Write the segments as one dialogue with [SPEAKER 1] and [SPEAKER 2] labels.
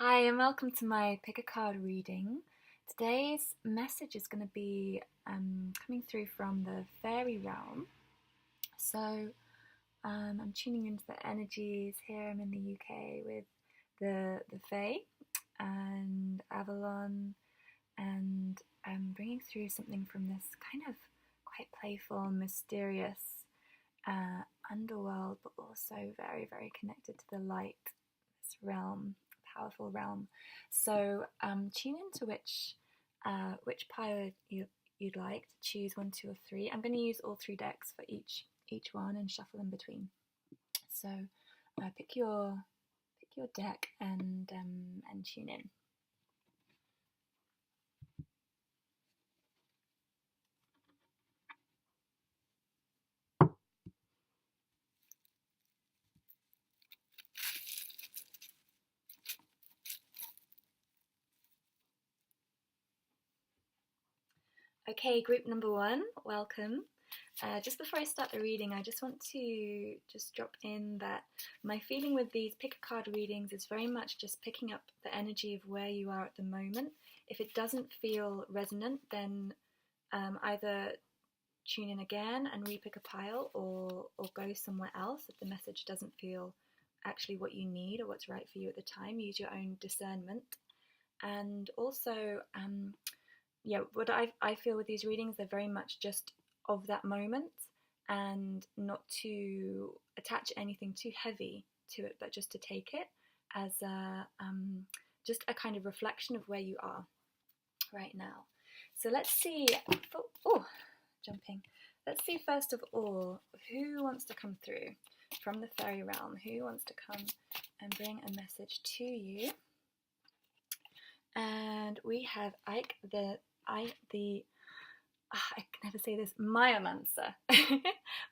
[SPEAKER 1] Hi, and welcome to my pick a card reading. Today's message is going to be coming through from the Fairy Realm. So I'm tuning into the energies here. I'm in the UK with the Fae and Avalon, and I'm bringing through something from this kind of quite playful, mysterious underworld, but also very, very connected to the light, this realm, powerful realm. So tune into which pile you'd like to choose, one, two, or three. I'm going to use all three decks for each one and shuffle in between. So pick your deck and tune in. Okay, group number one, welcome. Just before I start the reading, I just want to drop in that my feeling with these pick a card readings is very much just picking up the energy of where you are at the moment. If it doesn't feel resonant, then either tune in again and repick a pile, or go somewhere else if the message doesn't feel actually what you need or what's right for you at the time. Use your own discernment. And also, what I feel with these readings, they're very much just of that moment, and not to attach anything too heavy to it, but just to take it as just a kind of reflection of where you are right now. So let's see. Jumping. Let's see first of all who wants to come through from the Fairy Realm. Who wants to come and bring a message to you? And we have Ike I can never say this, Mayamancer.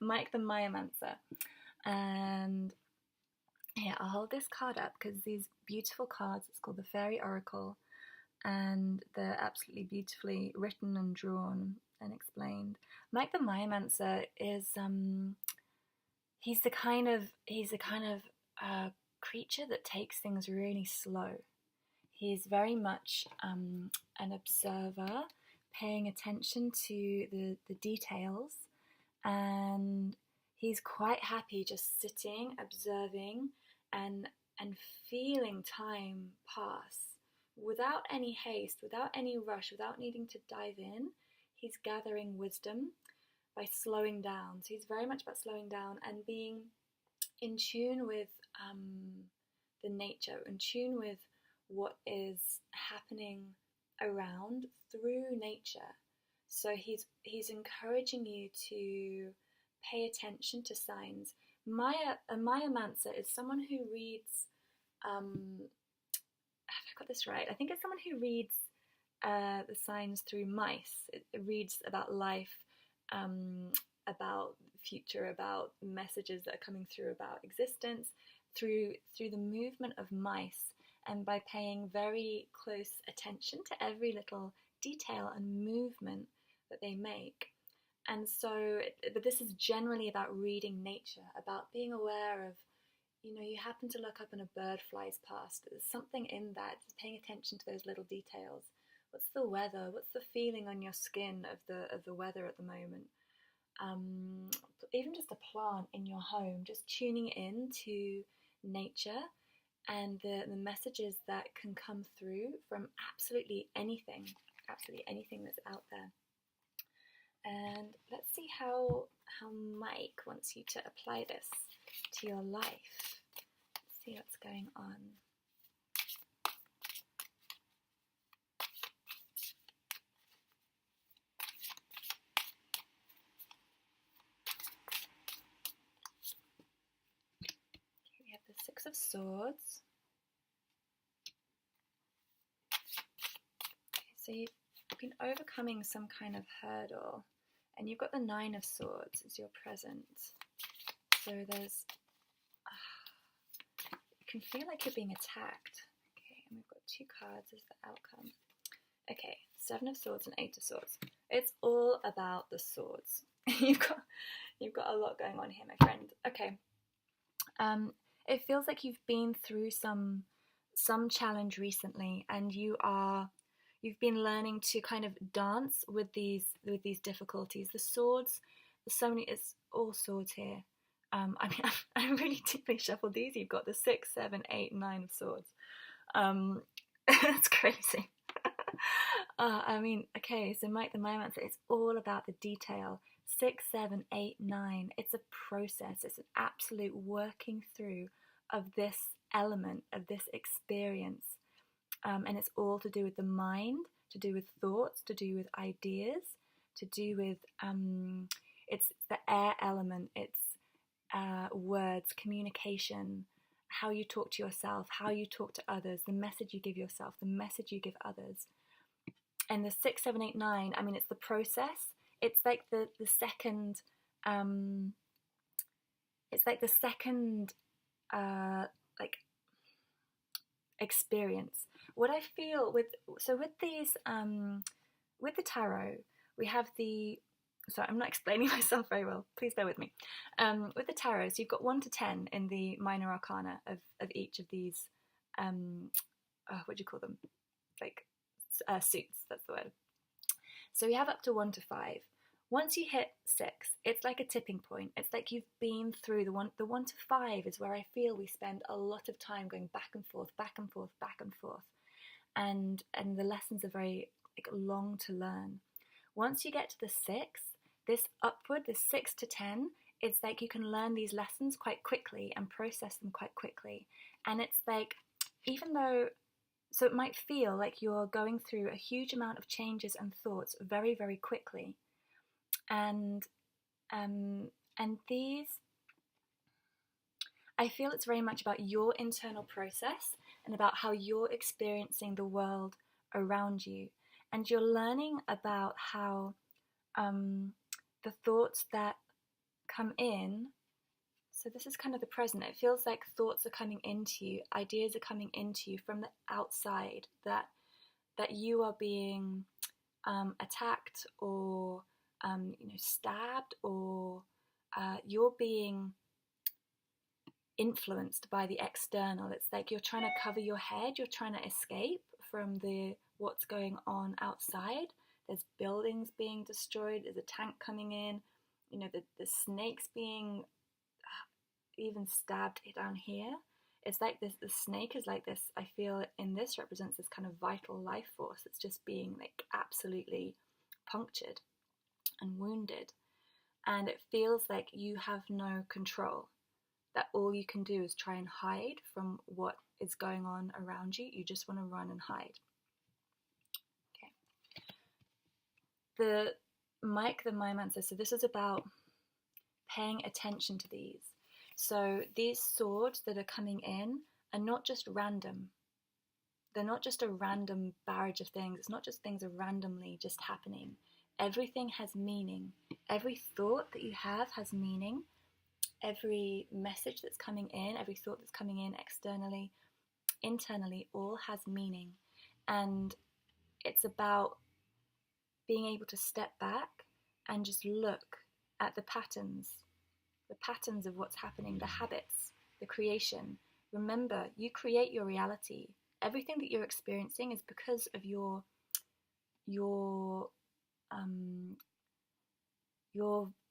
[SPEAKER 1] Mike the Mayamancer. And yeah, I'll hold this card up because these beautiful cards, it's called the Fairy Oracle, and they're absolutely beautifully written and drawn and explained. Mike the Mayamancer is he's the kind of creature that takes things really slow. He's very much an observer, paying attention to the details, and he's quite happy just sitting, observing, and feeling time pass without any haste, without any rush, without needing to dive in. He's gathering wisdom by slowing down. So he's very much about slowing down and being in tune with the nature, in tune with what is happening around through nature. So he's encouraging you to pay attention to signs. A Mayamancer is someone who reads, have I got this right? I think it's someone who reads the signs through mice. It reads about life, about the future, about messages that are coming through about existence through the movement of mice, and by paying very close attention to every little detail and movement that they make. And so, but this is generally about reading nature, about being aware of, you happen to look up and a bird flies past. There's something in that, just paying attention to those little details. What's the weather? What's the feeling on your skin of the weather at the moment? Even just a plant in your home, just tuning in to nature and the messages that can come through from absolutely anything that's out there. And let's see how Mike wants you to apply this to your life. Let's see what's going on. Here we have the Six of Swords. So you've been overcoming some kind of hurdle, and you've got the Nine of Swords as your present. So there's, you can feel like you're being attacked. Okay, and we've got two cards as the outcome. Okay, Seven of Swords and Eight of Swords. It's all about the swords. you've got a lot going on here, my friend. Okay. It feels like you've been through some some challenge recently, and you've been learning to kind of dance with these difficulties. The swords, so many, it's all swords here. I mean, I really deeply shuffled these. You've got the 6, 7, 8, 9 of swords. It's crazy. I mean, okay, so Mike the Mimeancer, it's all about the detail. 6, 7, 8, 9. It's a process. It's an absolute working through of this element, of this experience. And it's all to do with the mind, to do with thoughts, to do with ideas, to do with, it's the air element, it's words, communication, how you talk to yourself, how you talk to others, the message you give yourself, the message you give others. And the 6, 7, 8, 9, I mean, it's the process. It's like the second, it's like the second, like experience. What I feel with these, with the tarot, we have the. Sorry, I'm not explaining myself very well. Please bear with me. With the tarot, so you've got 1 to 10 in the minor arcana of each of these. What do you call them? Like suits. That's the word. So we have up to 1 to 5. Once you hit 6, it's like a tipping point. It's like you've been through the 1 to 5 is where I feel we spend a lot of time going back and forth, back and forth, back and forth, and the lessons are very long to learn. Once you get to the 6, this upward, the 6 to 10, it's like you can learn these lessons quite quickly and process them quite quickly. And it's like, even though, so it might feel like you're going through a huge amount of changes and thoughts very, very quickly. And these, I feel it's very much about your internal process and about how you're experiencing the world around you. And you're learning about how the thoughts that come in, so this is kind of the present, it feels like thoughts are coming into you, ideas are coming into you from the outside, that you are being attacked or stabbed, or you're being influenced by the external. It's like you're trying to cover your head, you're trying to escape from what's going on outside. There's buildings being destroyed, there's a tank coming in, the snakes being even stabbed down here. It's like the snake is like this, I feel in this represents this kind of vital life force that's just being like absolutely punctured and wounded. And it feels like you have no control, that all you can do is try and hide from what is going on around you. You just want to run and hide. The Mike the Mimeancer, so this is about paying attention to these. So these swords that are coming in are not just random. They're not just a random barrage of things. It's not just things are randomly just happening. Everything has meaning. Every thought that you have has meaning. Every message that's coming in, every thought that's coming in externally, internally, all has meaning. And it's about being able to step back and just look at the patterns of what's happening, the habits, the creation. Remember, you create your reality. Everything that you're experiencing is because of your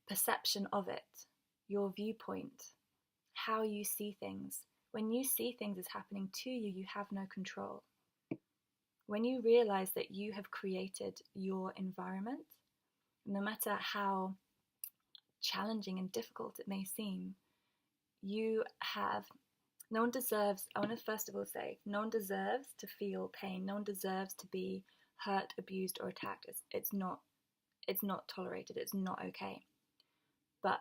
[SPEAKER 1] perception of it, your viewpoint, how you see things. When you see things as happening to you, you have no control. When you realize that you have created your environment, no matter how challenging and difficult it may seem, no one deserves, I want to first of all say, no one deserves to feel pain. No one deserves to be hurt, abused, or attacked. It's not tolerated. It's not okay. But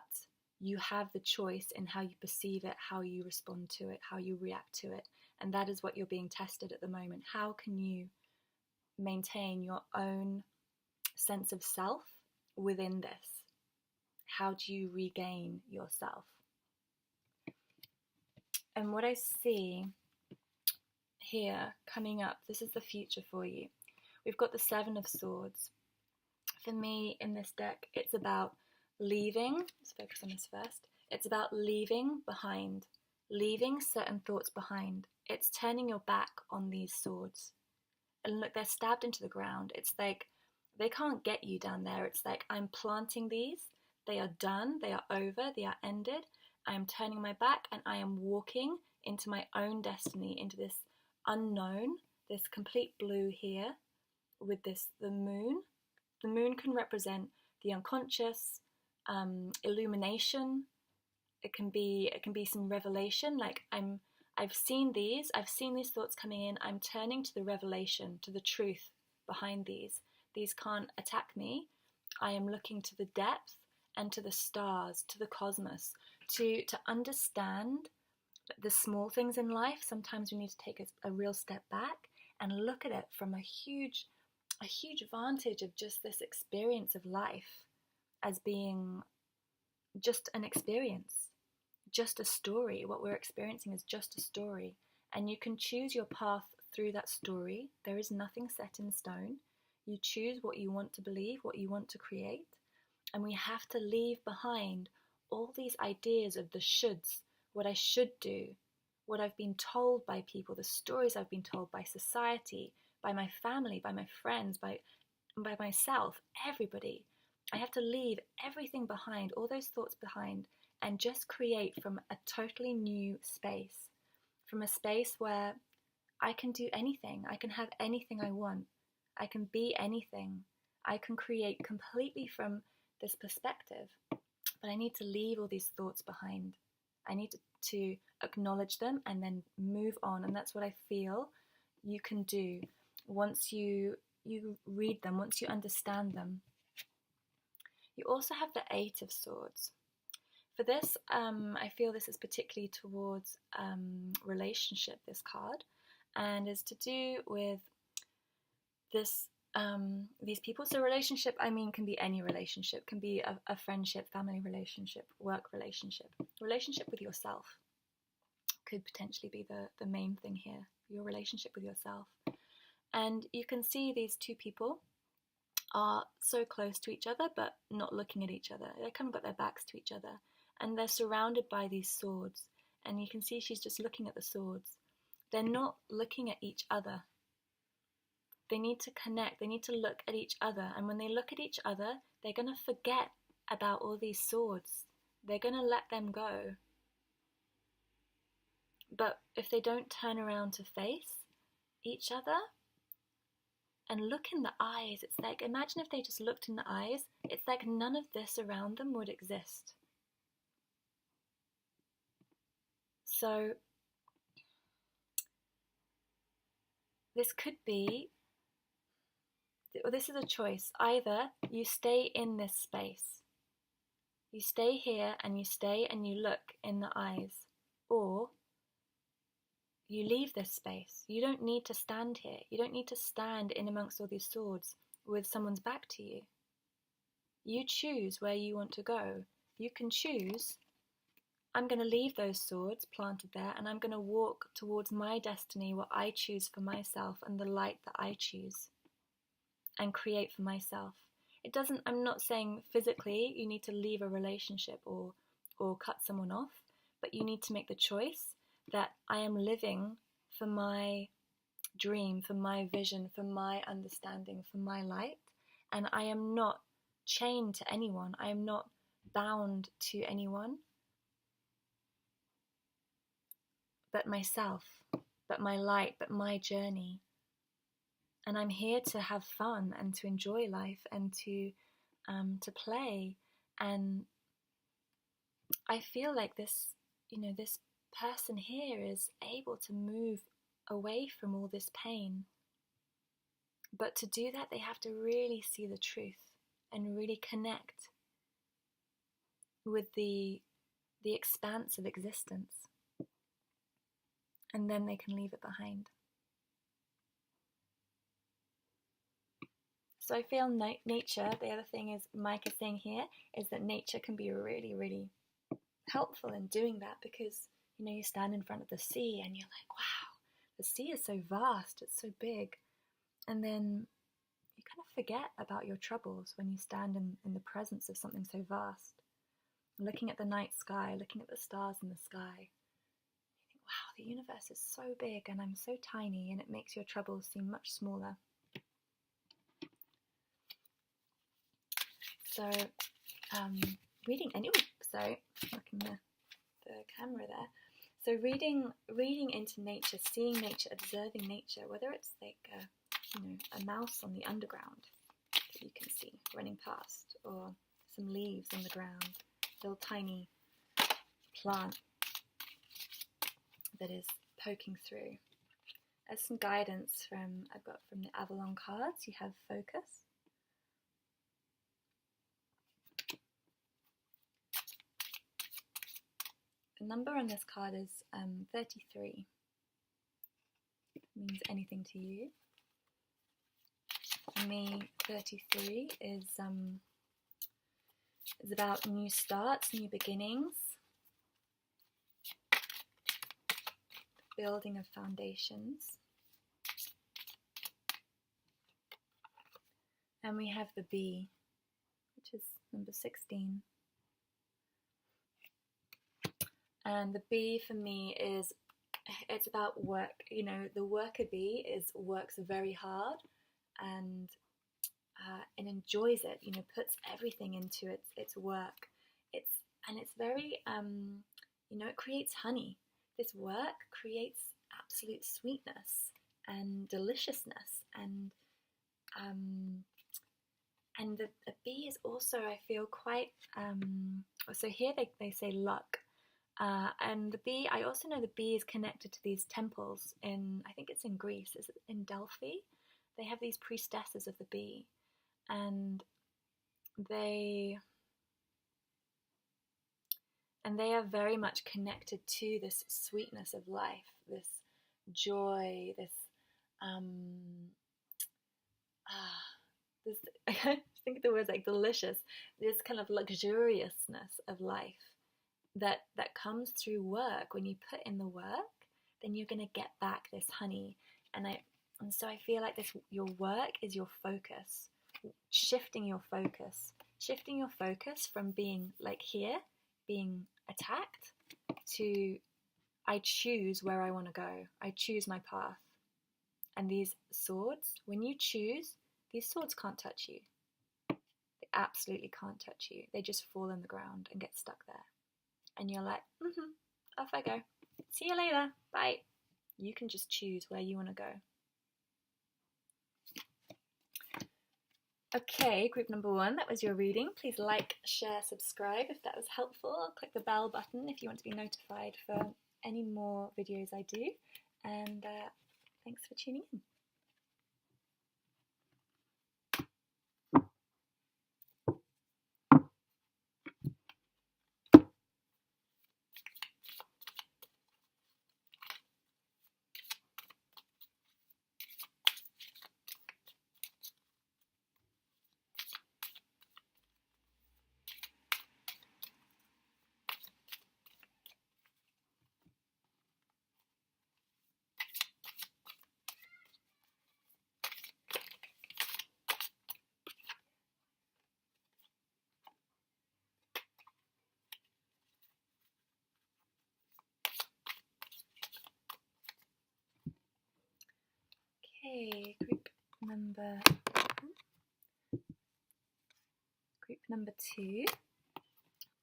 [SPEAKER 1] you have the choice in how you perceive it, how you respond to it, how you react to it. And that is what you're being tested at the moment. How can you maintain your own sense of self within this? How do you regain yourself? And what I see here coming up, this is the future for you. We've got the 7 of Swords. For me, in this deck, it's about leaving. Let's focus on this first. It's about leaving behind, leaving certain thoughts behind. it's turning your back on these swords. And look, they're stabbed into the ground. It's like they can't get you down there. It's like I'm planting these. They are done. They are over. They are ended. I am turning my back and I am walking into my own destiny, into this unknown, this complete blue here with this, the moon. The moon can represent the unconscious, illumination. It can be some revelation. Like I've seen these thoughts coming in. I'm turning to the revelation, to the truth behind these. These can't attack me. I am looking to the depth and to the stars, to the cosmos, to understand the small things in life. Sometimes we need to take a real step back and look at it from a huge vantage of just this experience of life as being just an experience, just a story. What we're experiencing is just a story, and you can choose your path through that story. There is nothing set in stone. You choose what you want to believe, what you want to create, and we have to leave behind all these ideas of the shoulds, what I should do, what I've been told by people, the stories I've been told by society, by my family, by my friends, by myself, everybody. I have to leave everything behind, all those thoughts behind, and just create from a totally new space, from a space where I can do anything, I can have anything I want, I can be anything, I can create completely from this perspective. But I need to leave all these thoughts behind. I need to acknowledge them and then move on, and that's what I feel you can do once you read them, once you understand them. You also have the Eight of Swords. For this, I feel this is particularly towards relationship, this card, and is to do with this these people. So relationship, I mean, can be any relationship, can be a friendship, family relationship, work relationship. Relationship with yourself could potentially be the main thing here, your relationship with yourself. And you can see these two people are so close to each other, but not looking at each other. They kind of got their backs to each other, and they're surrounded by these swords. And you can see she's just looking at the swords. They're not looking at each other. They need to connect. They need to look at each other. And when they look at each other, they're going to forget about all these swords. They're going to let them go. But if they don't turn around to face each other and look in the eyes, it's like, imagine if they just looked in the eyes, it's like none of this around them would exist. So this could be, or this is a choice. Either you stay in this space, you stay here and you stay and you look in the eyes, or you leave this space. You don't need to stand here. You don't need to stand in amongst all these swords with someone's back to you. You choose where you want to go. You can choose, I'm going to leave those swords planted there and I'm going to walk towards my destiny, what I choose for myself and the light that I choose and create for myself. It doesn't, I'm not saying physically you need to leave a relationship or cut someone off, but you need to make the choice that I am living for my dream, for my vision, for my understanding, for my light, and I am not chained to anyone. I am not bound to anyone but myself, but my light, but my journey. And I'm here to have fun and to enjoy life and to play. And I feel like this, this person here is able to move away from all this pain. But to do that, they have to really see the truth and really connect with the expanse of existence. And then they can leave it behind. So I feel nature, the other thing is Mike is saying here, is that nature can be really, really helpful in doing that, because you stand in front of the sea and you're like, wow, the sea is so vast, it's so big, and then you kind of forget about your troubles when you stand in the presence of something so vast, looking at the night sky, looking at the stars in the sky. You think, wow, the universe is so big and I'm so tiny, and it makes your troubles seem much smaller. So, reading anyway. So, looking the camera there. So, reading into nature, seeing nature, observing nature, whether it's like a mouse on the underground that you can see running past, or some leaves on the ground, little tiny plant that is poking through. As some guidance I've got from the Avalon cards, you have focus. The number on this card is 33. It means anything to you. For me, 33 is about new starts, new beginnings, building of foundations. And we have the bee, which is number 16. And the bee for me it's about work. The worker bee works very hard and enjoys it. Puts everything into its work. It's very it creates honey. This work creates absolute sweetness and deliciousness, and the bee is also, I feel, quite so here they say luck. And the bee, I also know the bee is connected to these temples I think it's in Greece, is it in Delphi? They have these priestesses of the bee, and they are very much connected to this sweetness of life, this joy, this I think the words like delicious, this kind of luxuriousness of life that comes through work. When you put in the work, then you're going to get back this honey. And so I feel like your work is your focus, shifting your focus from being like here, being attacked, to I choose where I want to go. I choose my path. And these swords, when you choose, these swords can't touch you. They absolutely can't touch you. They just fall in the ground and get stuck there. And you're like, off I go. See you later. Bye. You can just choose where you want to go. Okay, group number 1, that was your reading. Please like, share, subscribe if that was helpful. Click the bell button if you want to be notified for any more videos I do. And thanks for tuning in. Okay, group number 2.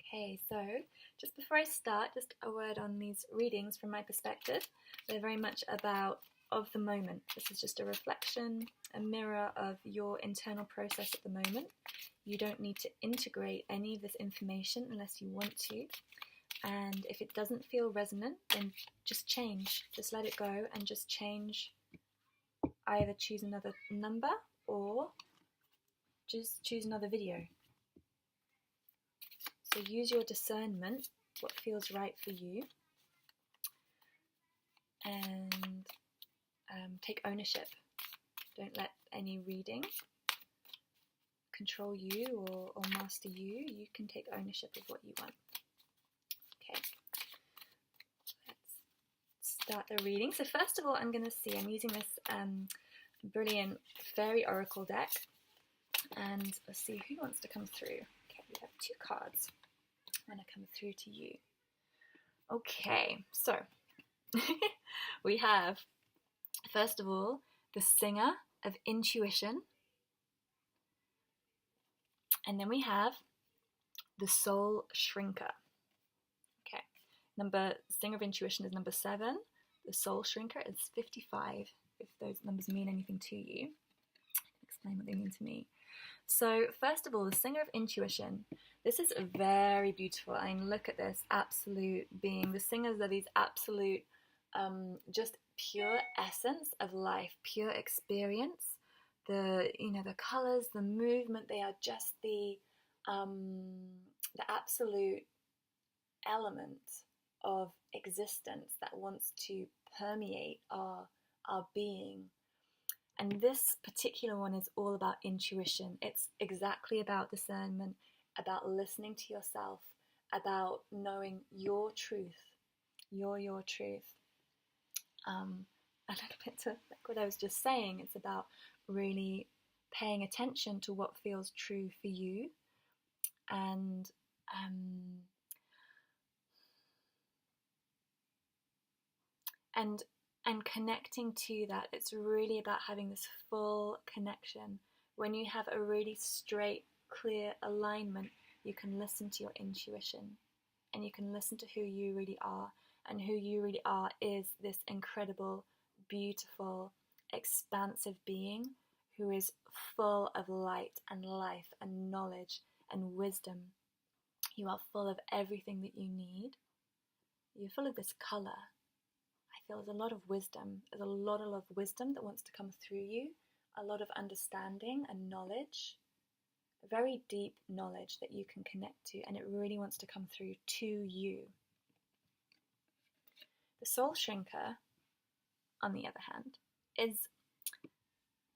[SPEAKER 1] Okay, so just before I start, just a word on these readings from my perspective. They're very much of the moment. This is just a reflection, a mirror of your internal process at the moment. You don't need to integrate any of this information unless you want to. And if it doesn't feel resonant, then just change. Just let it go and just change. Either choose another number or just choose another video. So use your discernment, what feels right for you, and take ownership. Don't let any reading control you or master you. You can take ownership of what you want. Okay, let's start the reading. So first of all, I'm using this brilliant Fairy Oracle deck, and let's see who wants to come through. Okay, we have 2 cards. I'm going to come through to you. Okay, so We have, first of all, the singer of intuition, and then we have the soul shrinker. Okay, singer of intuition is number 7. The soul shrinker is 55. If those numbers mean anything to you, explain what they mean to me. So first of all, the singer of intuition. This is a very beautiful. I mean, look at this absolute being. The singers are these absolute, just pure essence of life, pure experience. The colors, the movement. They are just the absolute element of existence that wants to permeate our being. And this particular one is all about intuition. It's exactly about discernment, about listening to yourself, about knowing your truth, your truth. A little bit to like what I was just saying, it's about really paying attention to what feels true for you, and and connecting to that. It's really about having this full connection. When you have a really straight, clear alignment, you can listen to your intuition, and you can listen to who you really are. And who you really are is this incredible, beautiful, expansive being who is full of light and life and knowledge and wisdom. You are full of everything that you need. You're full of this colour. I feel there's a lot of wisdom. There's a lot of wisdom that wants to come through you, a lot of understanding and knowledge, a very deep knowledge that you can connect to, and it really wants to come through to you. The soul shrinker, on the other hand, is...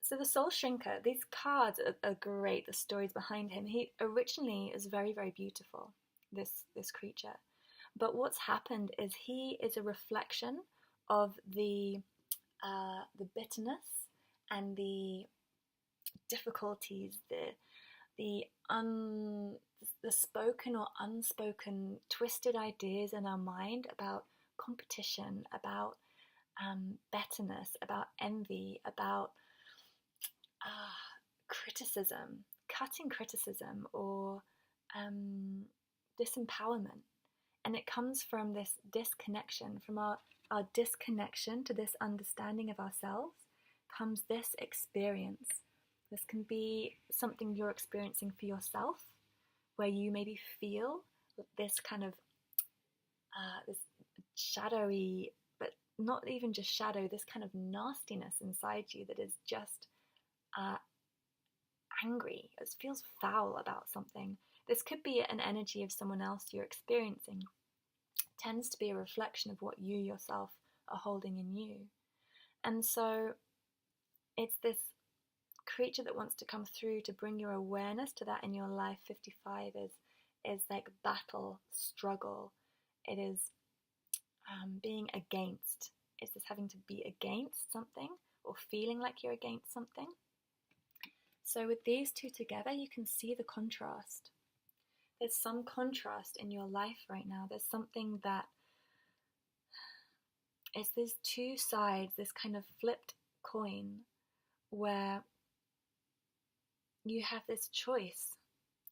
[SPEAKER 1] So the soul shrinker, these cards are great, the stories behind him. He originally is very, very beautiful, this creature. But what's happened is he is a reflection of the bitterness and the difficulties, the spoken or unspoken twisted ideas in our mind about competition, about betterness, about envy, about criticism, cutting criticism, or disempowerment. And it comes from this disconnection, from our disconnection to this understanding of ourselves comes this experience. This can be something you're experiencing for yourself, where you maybe feel this kind of this shadowy, but not even just shadow, this kind of nastiness inside you that is just angry. It feels foul about something. This could be an energy of someone else you're experiencing. It tends to be a reflection of what you yourself are holding in you. And so it's this creature that wants to come through to bring your awareness to that in your life. 55 is like battle, struggle. It is being against. It's this having to be against something or feeling like you're against something. So with these two together, you can see the contrast. There's some contrast in your life right now. There's something that is these two sides, this kind of flipped coin, where you have this choice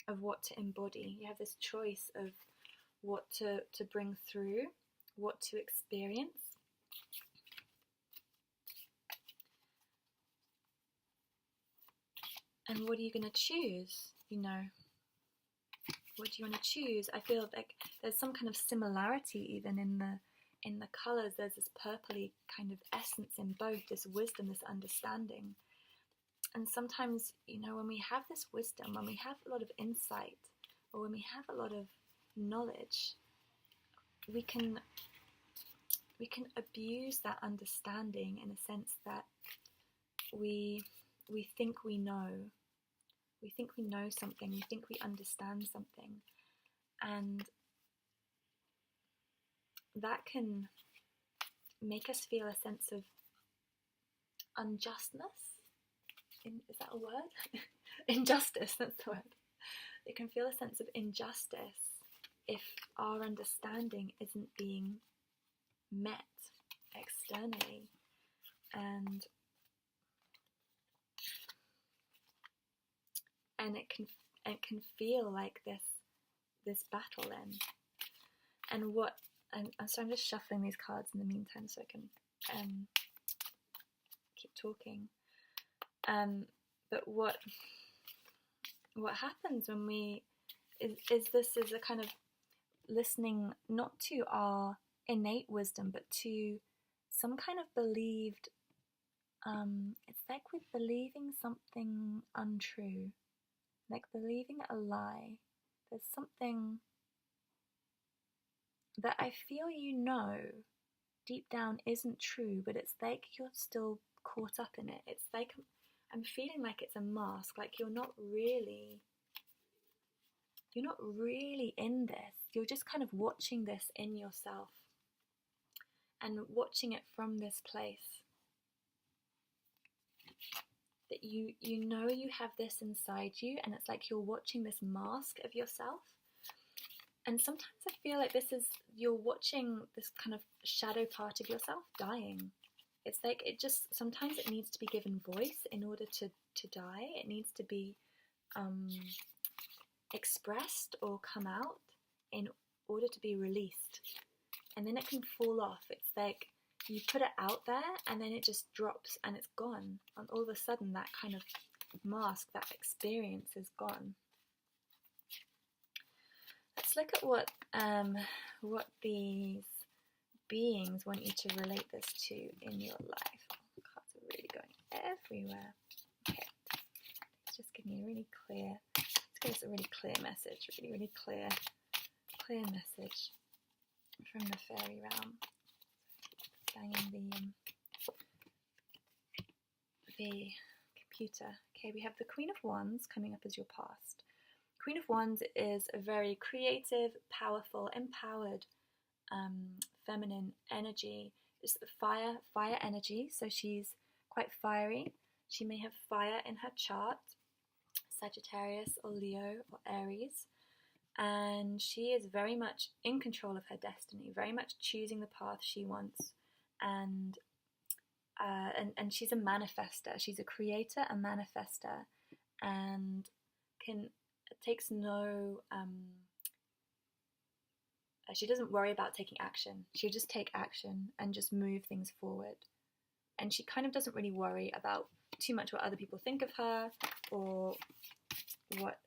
[SPEAKER 1] of what to embody. You have this choice of what to bring through, what to experience. And what are you going to choose? What do you want to choose? I feel like there's some kind of similarity even in the colours. There's this purpley kind of essence in both, this wisdom, this understanding. And sometimes, when we have this wisdom, when we have a lot of insight, or when we have a lot of knowledge, we can abuse that understanding in a sense that we think we know. We think we know something. We think we understand something. And that can make us feel a sense of unjustness. Is that a word? Injustice, that's the word. It can feel a sense of injustice if our understanding isn't being met. externally, and it can feel like this battle then. And so I'm just shuffling these cards in the meantime so I can keep talking. But what happens when we is a kind of listening not to our innate wisdom but to some kind of believed, it's like we're believing something untrue, like believing a lie. There's something that I feel deep down isn't true, but it's like you're still caught up in it. It's like I'm feeling like it's a mask, like you're not really in this. You're just kind of watching this in yourself and watching it from this place that you have this inside you, and it's like you're watching this mask of yourself. And sometimes I feel like you're watching this kind of shadow part of yourself dying. It's like sometimes it needs to be given voice in order to die. It needs to be expressed or come out in order to be released. And then it can fall off. It's like you put it out there and then it just drops and it's gone. And all of a sudden that kind of mask, that experience is gone. Let's look at what these beings want you to relate this to in your life. Oh, the cards are really going everywhere. Okay, let's just give me a really clear, let's give us a really clear message, really clear message from the Faery Realm. Banging the computer. Okay, we have the Queen of Wands coming up as your past. Queen of Wands is a very creative, powerful, empowered, feminine energy. It's the fire energy, so she's quite fiery. She may have fire in her chart, Sagittarius or Leo or Aries, and she is very much in control of her destiny, very much choosing the path she wants, and she's a manifester. She's a creator, a manifester, and takes no she doesn't worry about taking action. She'll just take action and just move things forward. And she kind of doesn't really worry about too much what other people think of her, or what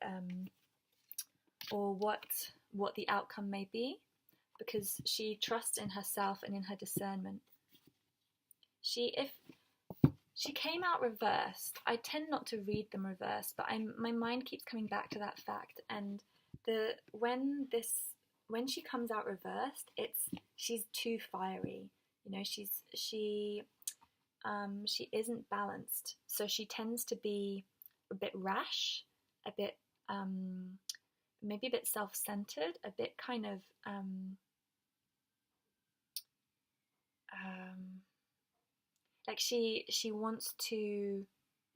[SPEAKER 1] the outcome may be, because she trusts in herself and in her discernment. If she came out reversed, I tend not to read them reversed, but my mind keeps coming back to that fact. And when she comes out reversed, she's too fiery. She isn't balanced, so she tends to be a bit rash, a bit maybe a bit self-centered, a bit kind of like she wants to.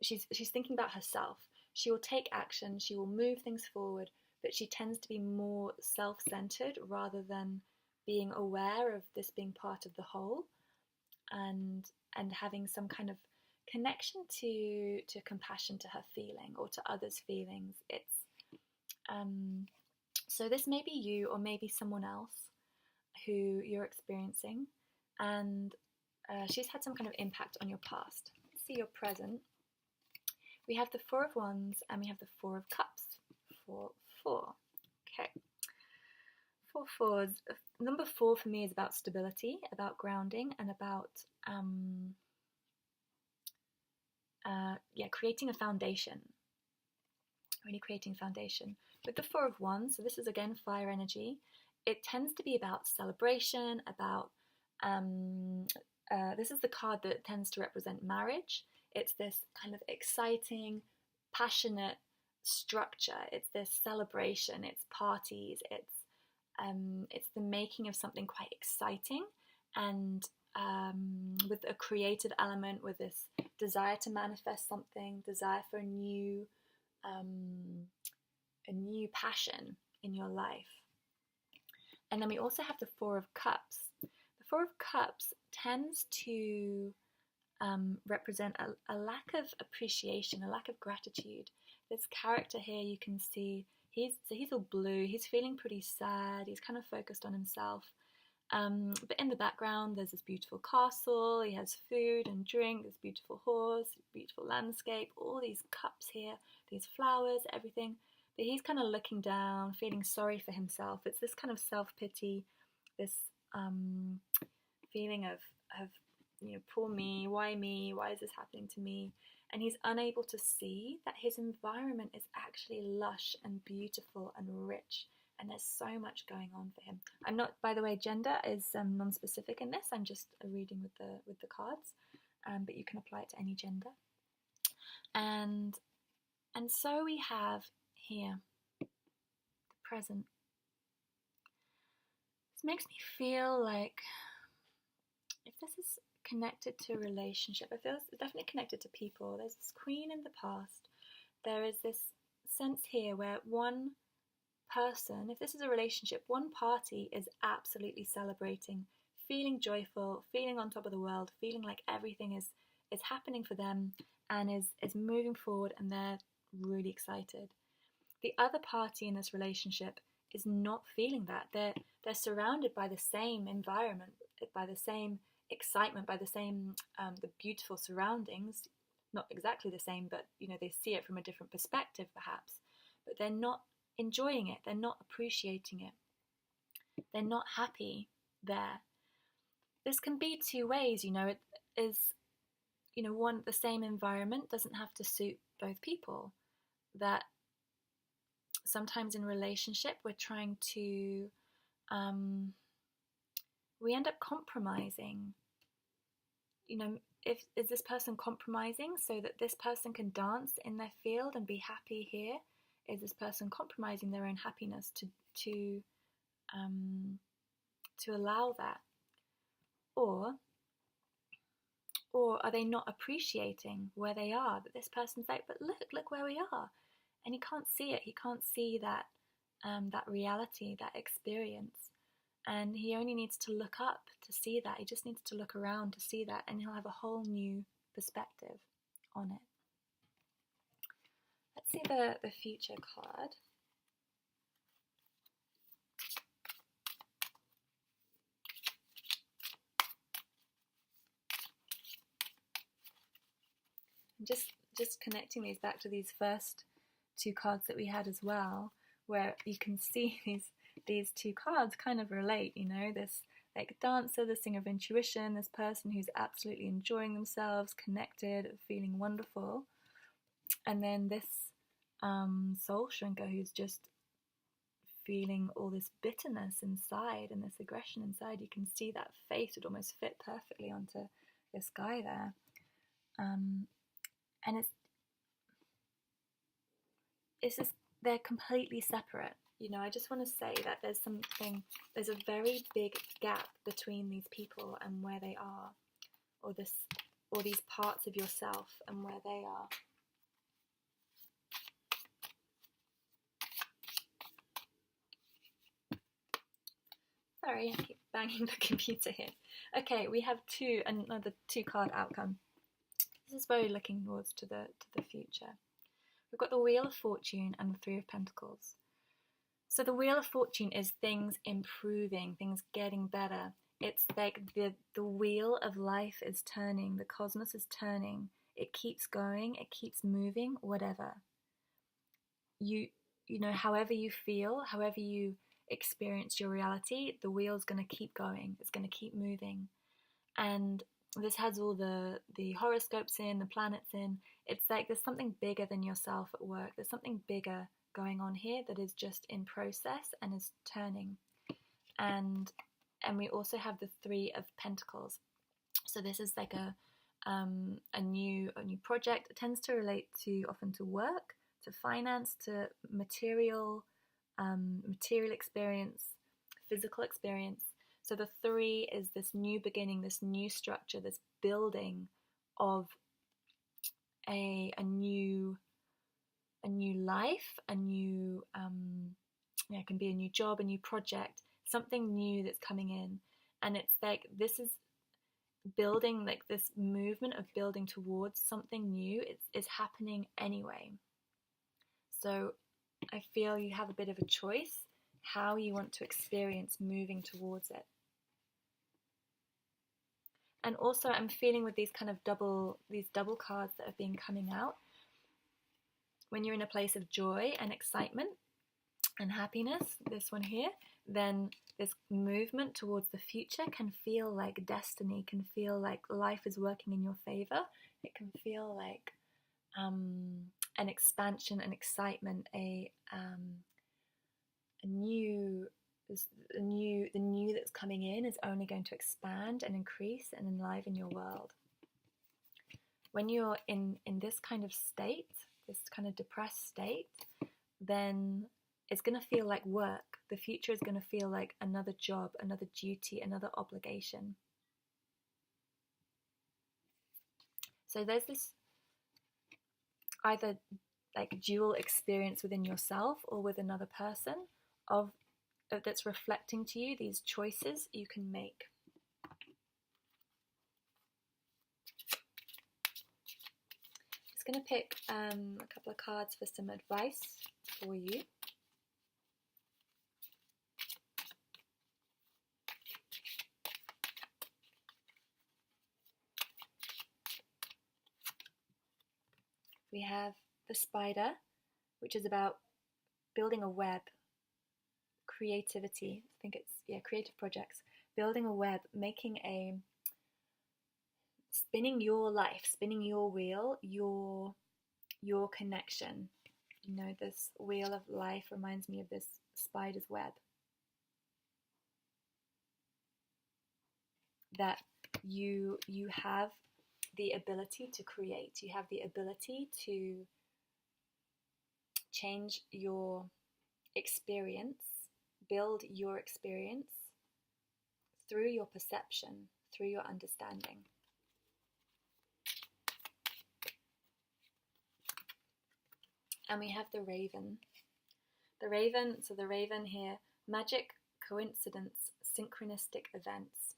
[SPEAKER 1] She's thinking about herself. She will take action. She will move things forward, but she tends to be more self-centered rather than being aware of this being part of the whole, and having some kind of connection to compassion to her feeling or to others' feelings. So this may be you or maybe someone else who you're experiencing, and she's had some kind of impact on your past. Let's see your present. We have the Four of Wands and we have the Four of Cups. 4, 4. Okay. 4 fours. Number 4 for me is about stability, about grounding, and about creating a foundation. Really creating a foundation. With the Four of Wands, so this is again fire energy. It tends to be about celebration, about this is the card that tends to represent marriage. It's this kind of exciting, passionate structure. It's this celebration. It's parties. It's the making of something quite exciting, and with a creative element, with this desire to manifest something, desire for a new passion in your life. And then we also have the Four of Cups. The Four of Cups tends to represent a lack of appreciation, a lack of gratitude. This character here, you can see he's all blue. He's feeling pretty sad. He's kind of focused on himself. But in the background, there's this beautiful castle. He has food and drink. This beautiful horse, beautiful landscape. All these cups here, these flowers, everything. But he's kind of looking down, feeling sorry for himself. It's this kind of self-pity, this feeling of poor me, why is this happening to me? And he's unable to see that his environment is actually lush and beautiful and rich, and there's so much going on for him. I'm not, by the way, gender is non-specific in this. I'm just reading with the cards, but you can apply it to any gender. And so we have here the present. This makes me feel like if this is connected to a relationship, I feel it's definitely connected to people. There's this queen in the past. There is this sense here where one person, if this is a relationship, one party is absolutely celebrating, feeling joyful, feeling on top of the world, feeling like everything is happening for them and is moving forward, and they're really excited. The other party in this relationship is not feeling that. They're surrounded by the same environment, by the same excitement, by the same the beautiful surroundings. Not exactly the same, but they see it from a different perspective perhaps, but they're not enjoying it, they're not appreciating it, they're not happy there. This can be two ways. It is, the same environment doesn't have to suit both people. That sometimes in relationship we're trying to we end up compromising. Is this person compromising so that this person can dance in their field and be happy here? Is this person compromising their own happiness to allow that? Or are they not appreciating where they are? That this person's like, but look where we are, and he can't see it. He can't see that that reality, that experience. And he only needs to look up to see that. He just needs to look around to see that, and he'll have a whole new perspective on it. Let's see the future card. Just connecting these back to these first two cards that we had as well, where you can see these two cards kind of relate, this like dancer, the singer of intuition, this person who's absolutely enjoying themselves, connected, feeling wonderful, and then this soul shrinker who's just feeling all this bitterness inside and this aggression inside. You can see that face would almost fit perfectly onto this guy there, and it's just they're completely separate. I just want to say that there's a very big gap between these people and where they are, or these parts of yourself and where they are. Sorry, I keep banging the computer here. Okay, we have another two card outcome. This is very looking towards to the future. We've got the Wheel of Fortune and the Three of Pentacles. So the Wheel of Fortune is things improving, things getting better. It's like the wheel of life is turning, the cosmos is turning. It keeps going, it keeps moving, whatever. However you feel, however you experience your reality, the wheel's going to keep going. It's going to keep moving. And this has all the horoscopes in, the planets in. It's like there's something bigger than yourself at work. There's something bigger going on here that is just in process and is turning. And we also have the Three of Pentacles. So this is like a new project. It tends to relate often to work, to finance, to material experience, physical experience. So the three is this new beginning, this new structure, this building of a new life, a new it can be a new job, a new project, something new that's coming in. And it's like building, like this movement of building towards something new is happening anyway. So I feel you have a bit of a choice how you want to experience moving towards it. And also I'm feeling with these kind of double cards that have been coming out, when you're in a place of joy and excitement and happiness, this one here, then this movement towards the future can feel like destiny, can feel like life is working in your favor. It can feel like an expansion, an excitement, the new that's coming in is only going to expand and increase and enliven your world. When you're in this kind of state, this kind of depressed state, then it's going to feel like work. The future is going to feel like another job, another duty, another obligation. So there's this either like dual experience within yourself or with another person of that's reflecting to you these choices you can make. I'm just going to pick a couple of cards for some advice for you. We have the spider, which is about building a web, creativity. I think it's, creative projects. Building a web, spinning your life, spinning your wheel, your connection. You know, this wheel of life reminds me of this spider's web. That you have the ability to create, you have the ability to change your experience, build your experience through your perception, through your understanding. And we have the raven. The raven here, magic, coincidence, synchronistic events.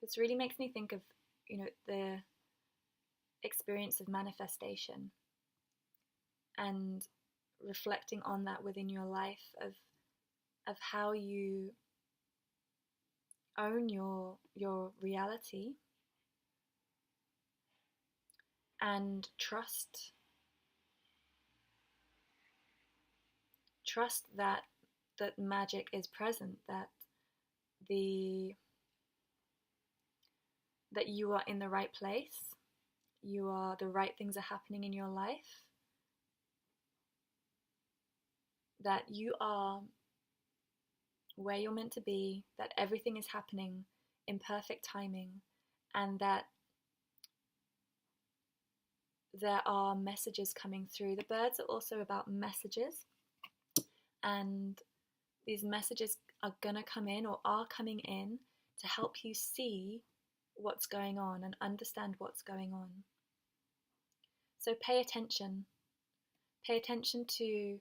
[SPEAKER 1] This really makes me think of, the experience of manifestation and reflecting on that within your life of how you own your reality and trust that magic is present, that you are in the right place, the right things are happening in your life, that you are where you're meant to be, that everything is happening in perfect timing, and that there are messages coming through. The birds are also about messages, and these messages are gonna come in or are coming in to help you see what's going on and understand what's going on. So pay attention to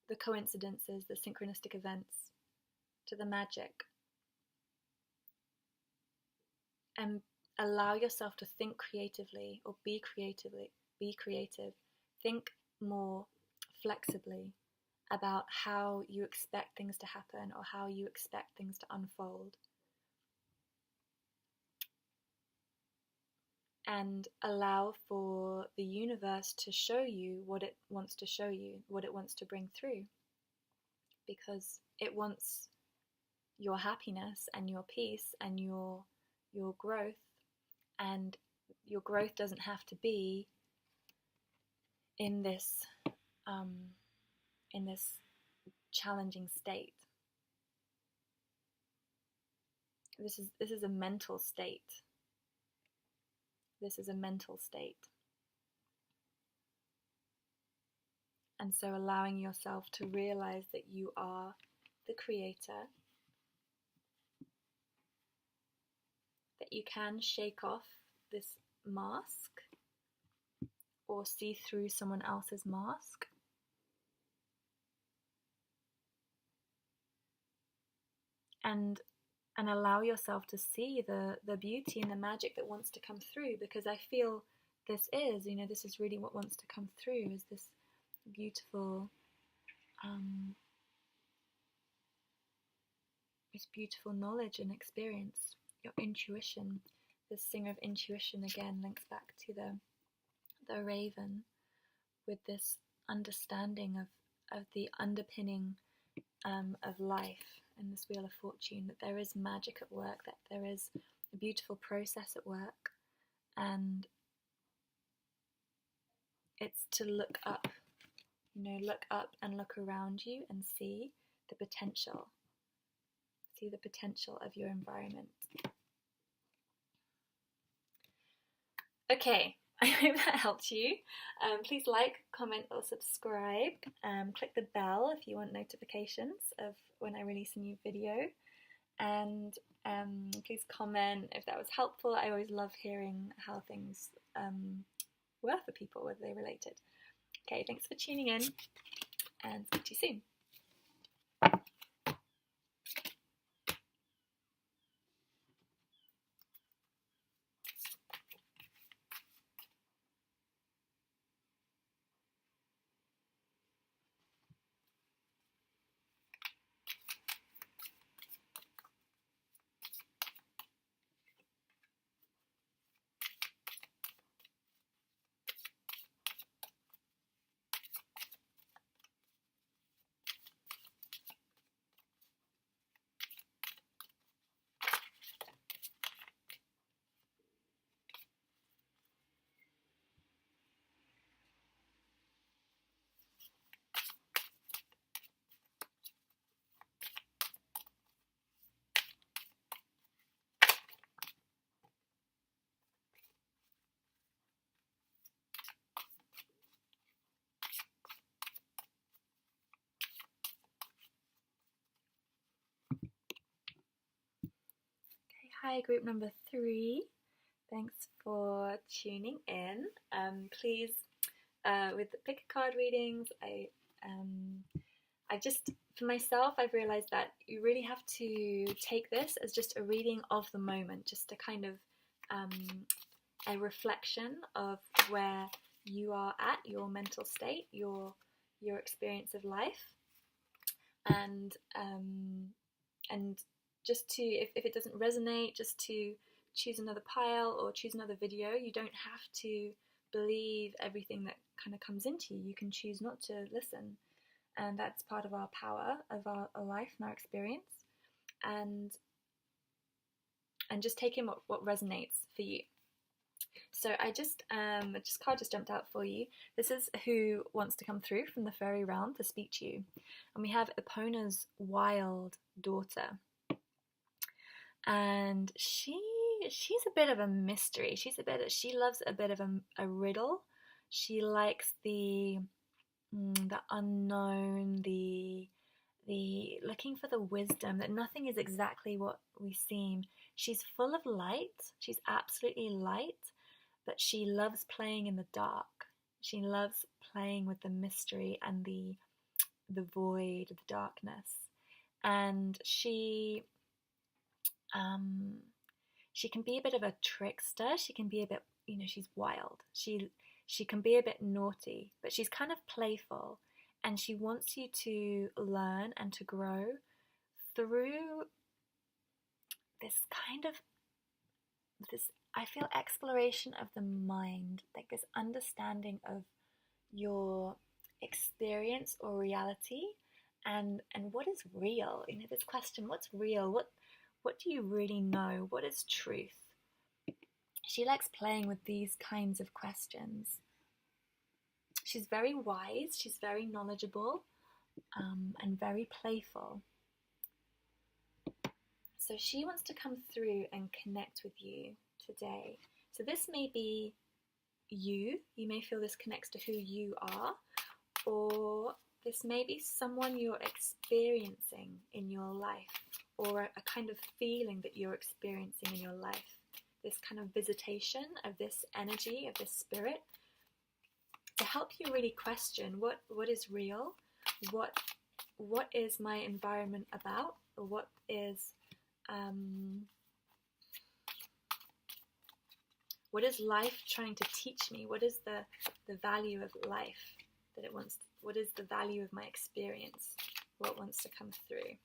[SPEAKER 1] the coincidences, the synchronistic events, to the magic, and allow yourself to think creatively or be creative. Think more flexibly about how you expect things to happen or how you expect things to unfold. And allow for the universe to show you what it wants to show you, what it wants to bring through. Because it wants your happiness and your peace and your growth. And your growth doesn't have to be in this challenging state. This is a mental state. This is a mental state. And so allowing yourself to realize that you are the creator, that you can shake off this mask or see through someone else's mask, and allow yourself to see the beauty and the magic that wants to come through, because I feel this is really what wants to come through, is this beautiful knowledge and experience, your intuition. The singer of intuition again links back to the raven, with this understanding of the underpinning of life and this wheel of fortune, that there is magic at work, that there is a beautiful process at work, and it's to look up, look up and look around you and see the potential. See the potential of your environment. Okay, I hope that helped you. Please like, comment or subscribe. Click the bell if you want notifications of when I release a new video. And please comment if that was helpful. I always love hearing how things were for people, whether they related. Okay, thanks for tuning in, and speak to you soon. Hi, group number 3. Thanks for tuning in. Please, with the pick a card readings, I just, for myself, I've realized that you really have to take this as just a reading of the moment, just a kind of a reflection of where you are at, your mental state, your experience of life, and just to, if it doesn't resonate, just to choose another pile or choose another video. You don't have to believe everything that kind of comes into you. You can choose not to listen, and that's part of our power, of our life and our experience, and just take in what resonates for you. So I just card just jumped out for you. This is who wants to come through from the Faery Realm to speak to you, and we have Epona's wild daughter. And she's a bit of a mystery. She loves a bit of a riddle. She likes the unknown, the looking for the wisdom, that nothing is exactly what we seem. She's full of light. She's absolutely light, but she loves playing in the dark. She loves playing with the mystery and the void, the darkness. And she can be a bit of a trickster. She can be a bit, she's wild. She can be a bit naughty, but she's kind of playful, and she wants you to learn and to grow through this kind of, I feel, exploration of the mind, like this understanding of your experience or reality, and what is real. This question, what's real? What do you really know? What is truth? She likes playing with these kinds of questions. She's very wise, she's very knowledgeable, and very playful. So she wants to come through and connect with you today. So this may be you. You may feel this connects to who you are, or this may be someone you're experiencing in your life, or a kind of feeling that you're experiencing in your life. This kind of visitation of this energy, of this spirit, to help you really question what is real, what is my environment about, or what is what is life trying to teach me? What is the value of life that it wants? What is the value of my experience? What wants to come through?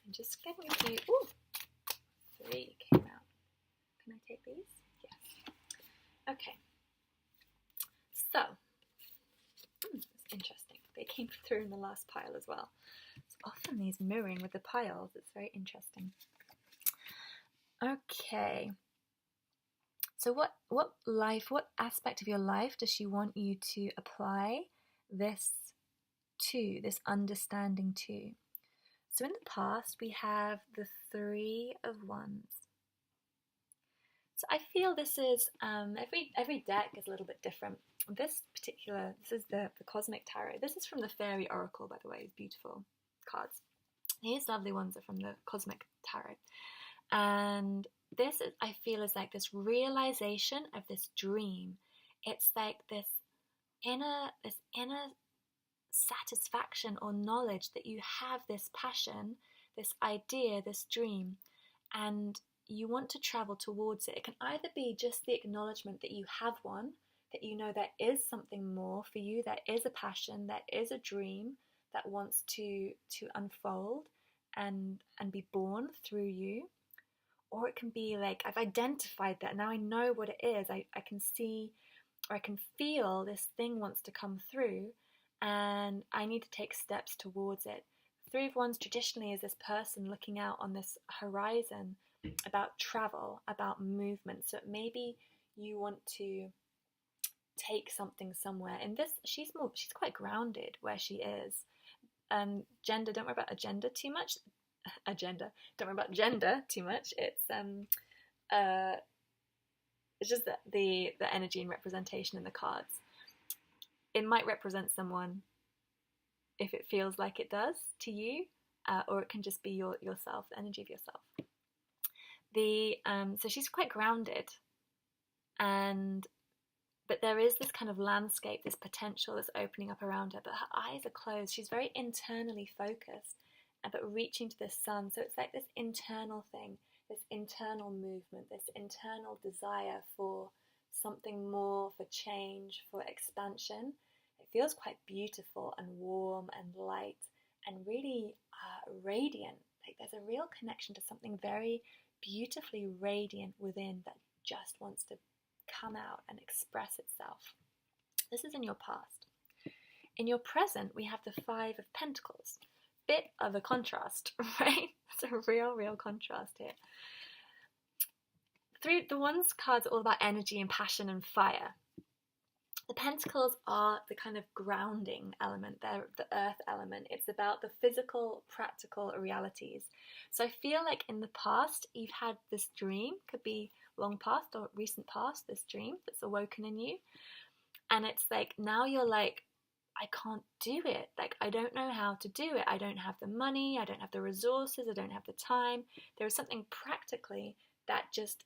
[SPEAKER 1] I'm just getting a few. Ooh, 3 came out. Can I take these? Yes. Okay. So, it's interesting. They came through in the last pile as well. It's often these mirroring with the piles. It's very interesting. Okay. So what aspect of your life does she want you to apply this to, this understanding to? So in the past, we have the 3 of Wands. So I feel this is, every deck is a little bit different. This is the Cosmic Tarot. This is from the Faery Oracle, by the way. It's beautiful cards. These lovely ones are from the Cosmic Tarot. And this, I feel, is like this realization of this dream. It's like this inner satisfaction or knowledge that you have this passion, this idea, this dream, and you want to travel towards it. It can either be just the acknowledgement that you have one, that you know there is something more for you, there is a passion, there is a dream that wants to unfold and be born through you. Or it can be like, I've identified that, now I know what it is. I can see, or I can feel this thing wants to come through, and I need to take steps towards it. 3 of Wands traditionally is this person looking out on this horizon about travel, about movement. So maybe you want to take something somewhere. In this, she's quite grounded where she is. Gender, don't worry about agenda too much. Don't worry about gender too much. It's just the energy and representation in the cards. It might represent someone if it feels like it does to you, or it can just be yourself, the energy of yourself. So she's quite grounded, but there is this kind of landscape, this potential that's opening up around her, but her eyes are closed. She's very internally focused, but reaching to the sun. So it's like this internal thing, this internal movement, this internal desire for something more, for change, for expansion. It feels quite beautiful and warm and light and really radiant. Like there's a real connection to something very beautifully radiant within that just wants to come out and express itself. This is in your past. In your present, we have the 5 of Pentacles. Bit of a contrast, right? It's a real contrast here. The Wands cards are all about energy and passion and fire. The Pentacles are the kind of grounding element. They're the earth element. It's about the physical, practical realities. So I feel like in the past, you've had this dream, could be long past or recent past, this dream that's awoken in you. And it's like, now you're like, I can't do it. Like, I don't know how to do it. I don't have the money. I don't have the resources. I don't have the time. There is something practically that just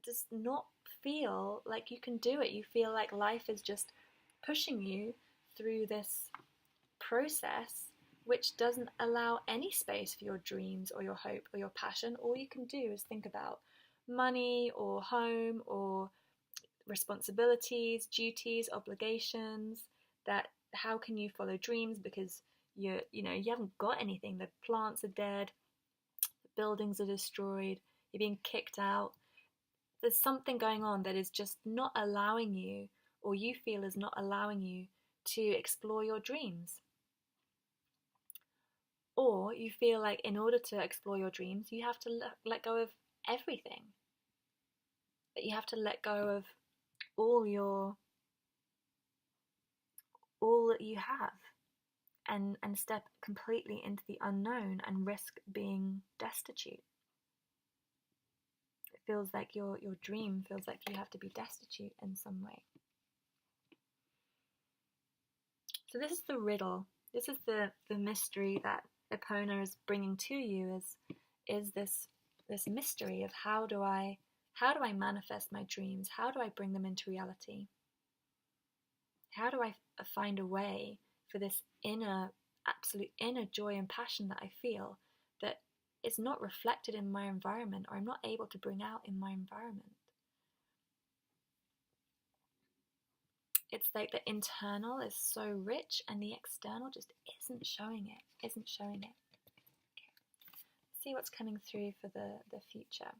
[SPEAKER 1] does not feel like you can do it. You feel like life is just pushing you through this process, which doesn't allow any space for your dreams or your hope or your passion. All you can do is think about money or home or responsibilities, duties, obligations. That how can you follow dreams because you haven't got anything. The plants are dead, the buildings are destroyed, you're being kicked out. There's something going on that is just not allowing you, or you feel is not allowing you to explore your dreams. Or you feel like in order to explore your dreams, you have to let go of everything. That you have to let go of all that you have and step completely into the unknown and risk being destitute. It feels like your dream feels like you have to be destitute in some way. So this is the riddle. This is the mystery that Epona is bringing to you is this mystery of how do I manifest my dreams? How do I bring them into reality? How do I find a way for this absolute inner joy and passion that I feel, that is not reflected in my environment, or I'm not able to bring out in my environment. It's like the internal is so rich and the external just isn't showing it. Okay. See what's coming through for the future.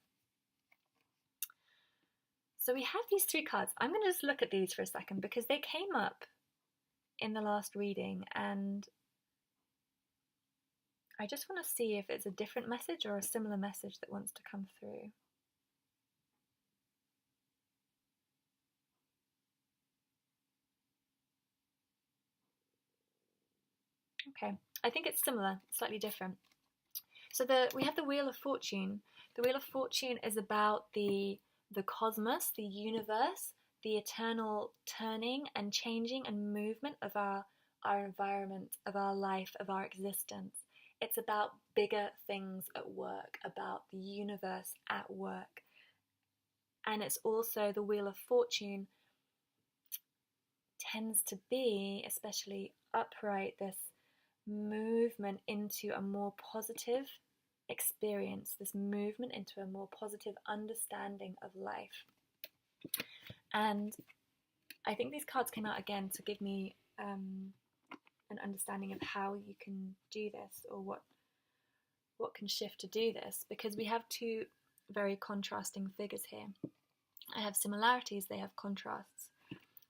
[SPEAKER 1] So we have these 3 cards. I'm going to just look at these for a second because they came up in the last reading, and I just want to see if it's a different message or a similar message that wants to come through. Okay, I think it's similar, slightly different. So we have the Wheel of Fortune. The Wheel of Fortune is about the cosmos, the universe, the eternal turning and changing and movement of our environment, of our life, of our existence. It's about bigger things at work, about the universe at work. And it's also the Wheel of Fortune tends to be, especially upright, this movement into a more positive experience, this movement into a more positive understanding of life. And I think these cards came out again to give me an understanding of how you can do this, or what can shift to do this, because we have 2 very contrasting figures here. I have similarities, they have contrasts.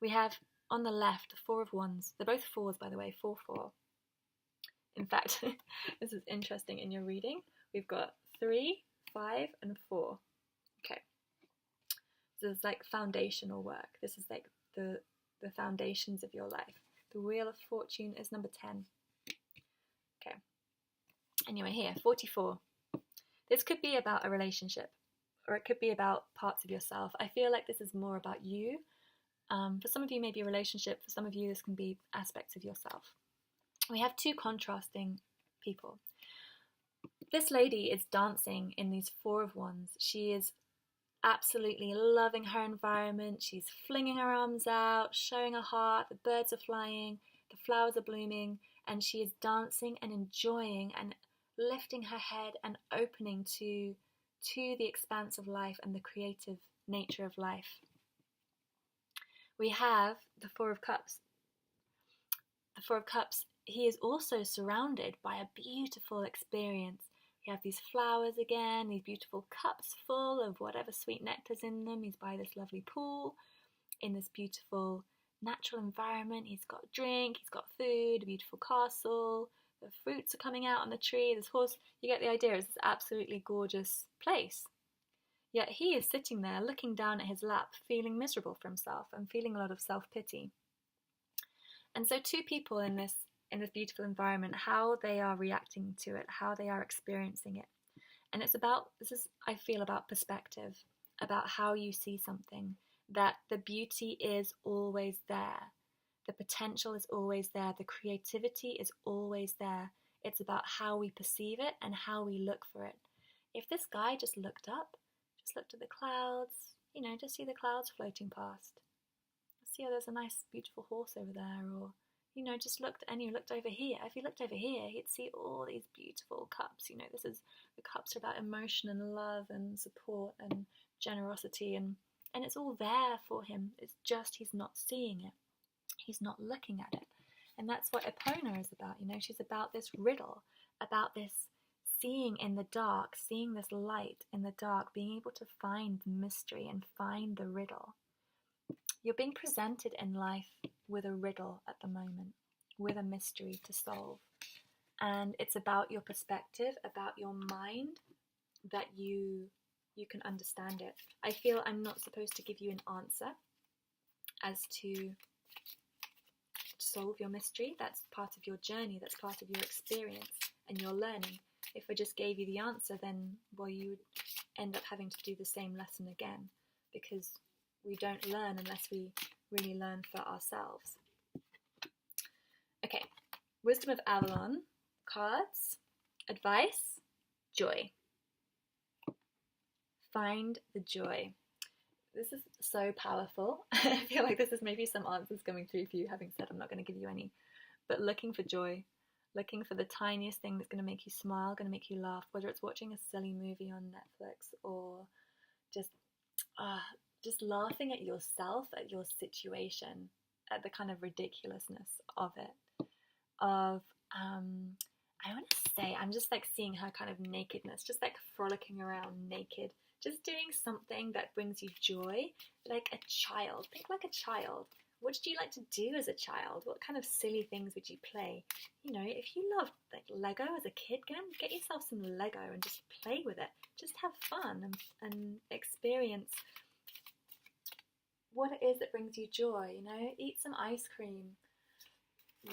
[SPEAKER 1] We have on the left 4 of Wands. They're both 4s, by the way, 4-4. In fact, this is interesting in your reading. We've got 3, 5, and 4. Okay. So it's like foundational work. This is like the foundations of your life. The Wheel of Fortune is number 10. Okay. Anyway, here, 44. This could be about a relationship, or it could be about parts of yourself. I feel like this is more about you. For some of you, maybe a relationship. For some of you, this can be aspects of yourself. We have 2 contrasting people. This lady is dancing in these 4 of Wands. She is absolutely loving her environment. She's flinging her arms out, showing her heart. The birds are flying, the flowers are blooming, and she is dancing and enjoying and lifting her head and opening to the expanse of life and the creative nature of life. We have the 4 of Cups. The 4 of Cups, he is also surrounded by a beautiful experience. We have these flowers again, these beautiful cups full of whatever sweet nectar's in them. He's by this lovely pool, in this beautiful natural environment. He's got a drink, he's got food, a beautiful castle, the fruits are coming out on the tree, this horse. You get the idea, it's this absolutely gorgeous place. Yet he is sitting there looking down at his lap, feeling miserable for himself and feeling a lot of self-pity. And so 2 people in this beautiful environment, how they are reacting to it, how they are experiencing it. And it's about, I feel, about perspective, about how you see something, that the beauty is always there. The potential is always there. The creativity is always there. It's about how we perceive it and how we look for it. If this guy just looked up, just looked at the clouds, just see the clouds floating past. See, oh, there's a nice, beautiful horse over there, or just looked over here. If he looked over here, he'd see all these beautiful cups. The cups are about emotion and love and support and generosity, and it's all there for him. It's just he's not seeing it. He's not looking at it. And that's what Epona is about. She's about this riddle, about this seeing in the dark, seeing this light in the dark, being able to find the mystery and find the riddle. You're being presented in life with a riddle at the moment, with a mystery to solve. And it's about your perspective, about your mind, that you can understand it. I feel I'm not supposed to give you an answer as to solve your mystery. That's part of your journey, that's part of your experience and your learning. If I just gave you the answer, then, you would end up having to do the same lesson again, because we don't learn unless we really learn for ourselves. Okay, Wisdom of Avalon, cards, advice, joy. Find the joy. This is so powerful. I feel like this is maybe some answers coming through for you, having said I'm not going to give you any. But looking for joy. looking for the tiniest thing that's going to make you smile, going to make you laugh, whether it's watching a silly movie on Netflix or just uh, just laughing at yourself, at your situation, at the kind of ridiculousness of it. Of I want to say, I'm just like seeing her kind of nakedness, just like frolicking around naked, just doing something that brings you joy, like a child. Think like a child. What did you like to do as a child? What kind of silly things would you play? You know, if you loved like Lego as a kid, get yourself some Lego and just play with it. Just have fun and experience what it is that brings you joy. You know, eat some ice cream,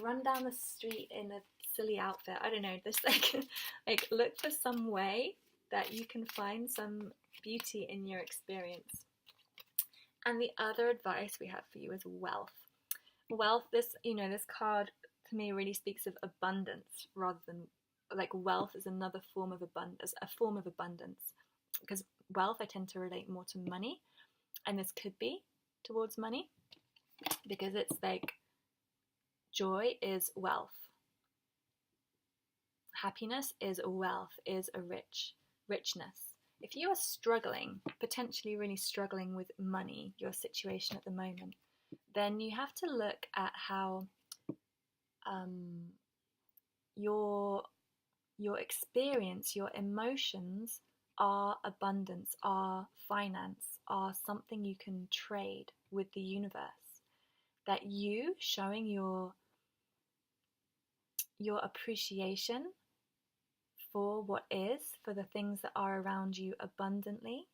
[SPEAKER 1] run down the street in a silly outfit. I don't know, just like look for some way that you can find some beauty in your experience. And the other advice we have for you is wealth. Wealth, this card to me really speaks of abundance rather than like wealth is another form of abundance, a form of abundance. Because wealth I tend to relate more to money, and this could be towards money because it's like joy is wealth. Happiness is wealth, is a richness. If you are struggling, potentially really struggling with money, your situation at the moment, then you have to look at how your experience, your emotions are abundance, are finance, are something you can trade with the universe. That you showing your appreciation for what is, for the things that are around you abundantly,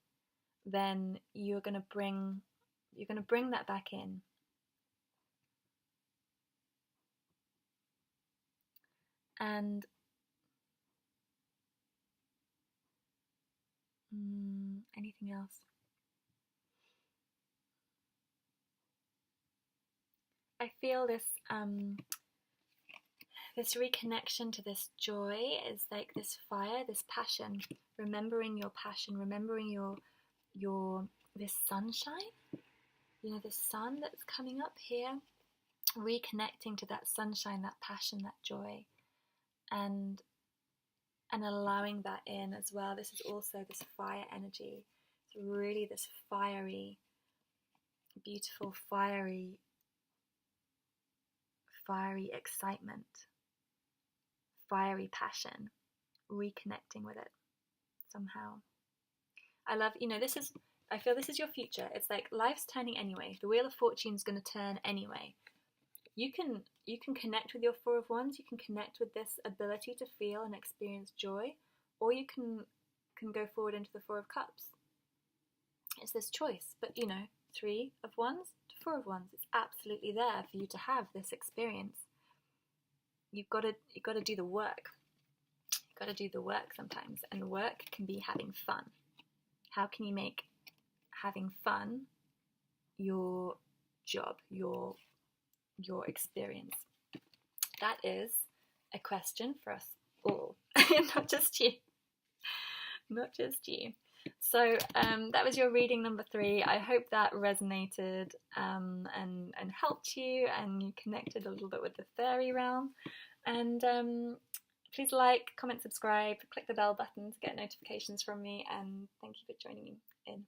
[SPEAKER 1] then you're going to bring that back in. And anything else? I feel this this reconnection to this joy is like this fire, this passion, remembering your passion, remembering your this sunshine, you know, the sun that's coming up here, reconnecting to that sunshine, that passion, that joy, and allowing that in as well. This is also this fire energy. It's really this fiery, beautiful, fiery excitement, fiery passion, reconnecting with it somehow. I love, I feel this is your future. It's like life's turning anyway. The Wheel of Fortune's going to turn anyway. You can connect with your Four of Wands. You can connect with this ability to feel and experience joy, or you can go forward into the Four of Cups. It's this choice, but Three of Wands to Four of Wands. It's absolutely there for you to have this experience. You've got to do the work. You've got to do the work sometimes, and work can be having fun. How can you make having fun your job, your experience? That is a question for us all, not just you. So that was your reading number 3. I hope that resonated and helped you, and you connected a little bit with the fairy realm. And please like, comment, subscribe, click the bell button to get notifications from me, and thank you for joining me in.